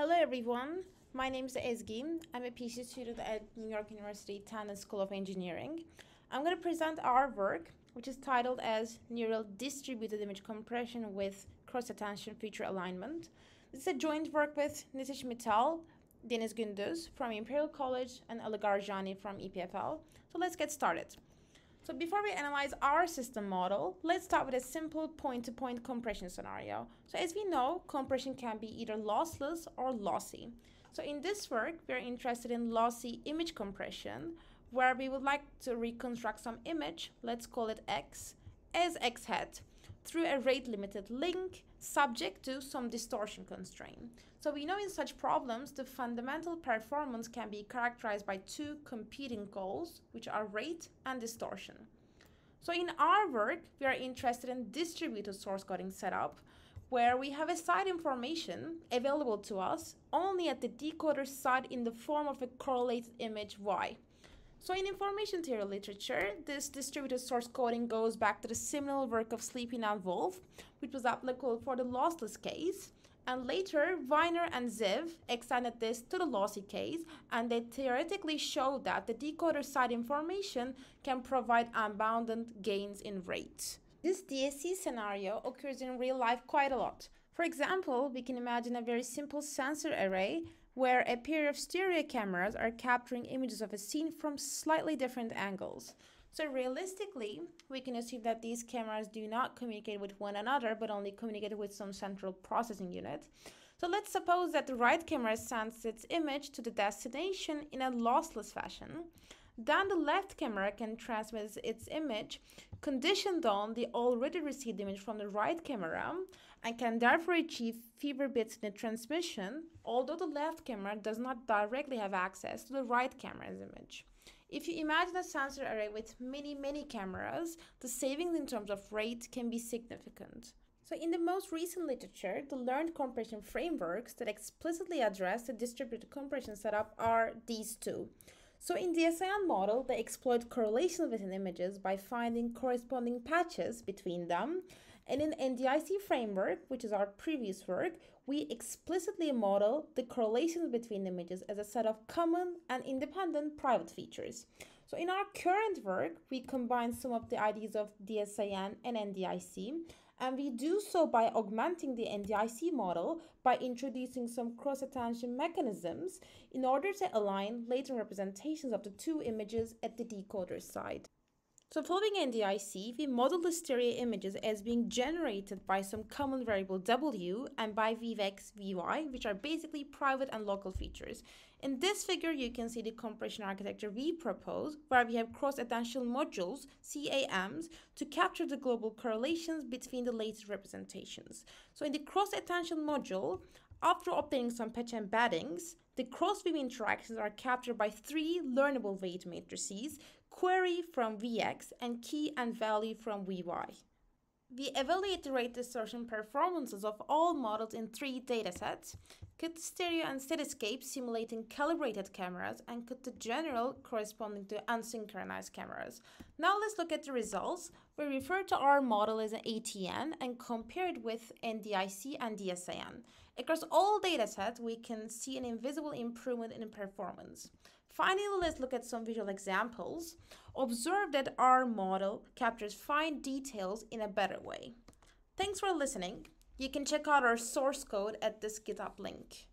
Hello everyone, my name is Ezgi. I'm a PhD student at New York University Tanner School of Engineering. I'm going to present our work, which is titled as Neural Distributed Image Compression with Cross-Attention Feature Alignment. This is a joint work with Nitish Mital, Deniz Gunduz from Imperial College, and Garjani from EPFL. So let's get started. So before we analyze our system model, let's start with a simple point-to-point compression scenario. So as we know, compression can be either lossless or lossy. So in this work, we're interested in lossy image compression, where we would like to reconstruct some image, let's call it X, as X hat, through a rate-limited link subject to some distortion constraint. So we know in such problems, the fundamental performance can be characterized by two competing goals, which are rate and distortion. So in our work, we are interested in distributed source coding setup, where we have a side information available to us only at the decoder side in the form of a correlated image Y. So in information theory literature, this distributed source coding goes back to the seminal work of Sleeping and Wolf, which was applicable for the lossless case. And later, Weiner and Ziv extended this to the lossy case, and they theoretically showed that the decoder side information can provide unbounded gains in rate. This DSC scenario occurs in real life quite a lot. For example, we can imagine a very simple sensor array where a pair of stereo cameras are capturing images of a scene from slightly different angles. So realistically, we can assume that these cameras do not communicate with one another, but only communicate with some central processing unit. So let's suppose that the right camera sends its image to the destination in a lossless fashion. Then the left camera can transmit its image conditioned on the already received image from the right camera and can therefore achieve fewer bits in the transmission, although the left camera does not directly have access to the right camera's image. If you imagine a sensor array with many cameras, the savings in terms of rate can be significant. So in the most recent literature, the learned compression frameworks that explicitly address the distributed compression setup are these two. So in the SIN model, they exploit correlations within images by finding corresponding patches between them. And in NDIC framework, which is our previous work, we explicitly model the correlations between images as a set of common and independent private features. So in our current work, we combine some of the ideas of DSIN and NDIC, and we do so by augmenting the NDIC model by introducing some cross-attention mechanisms in order to align latent representations of the two images at the decoder side. So following NDIC, we model the stereo images as being generated by some common variable W and by Vx, Vy, which are basically private and local features. In this figure, you can see the compression architecture we propose, where we have cross-attention modules, CAMs, to capture the global correlations between the latest representations. So in the cross-attention module, after obtaining some patch embeddings, the cross-beam interactions are captured by three learnable weight matrices, query from Vx, and key and value from Vy. We evaluate the rate distortion performances of all models in three datasets: KITTI and Cityscape simulating calibrated cameras, and KITTI General corresponding to unsynchronized cameras. Now let's look at the results. We refer to our model as an ATN and compare it with NDIC and DSIN. Across all datasets, we can see an invisible improvement in performance. Finally, let's look at some visual examples. Observe that our model captures fine details in a better way. Thanks for listening. You can check out our source code at this GitHub link.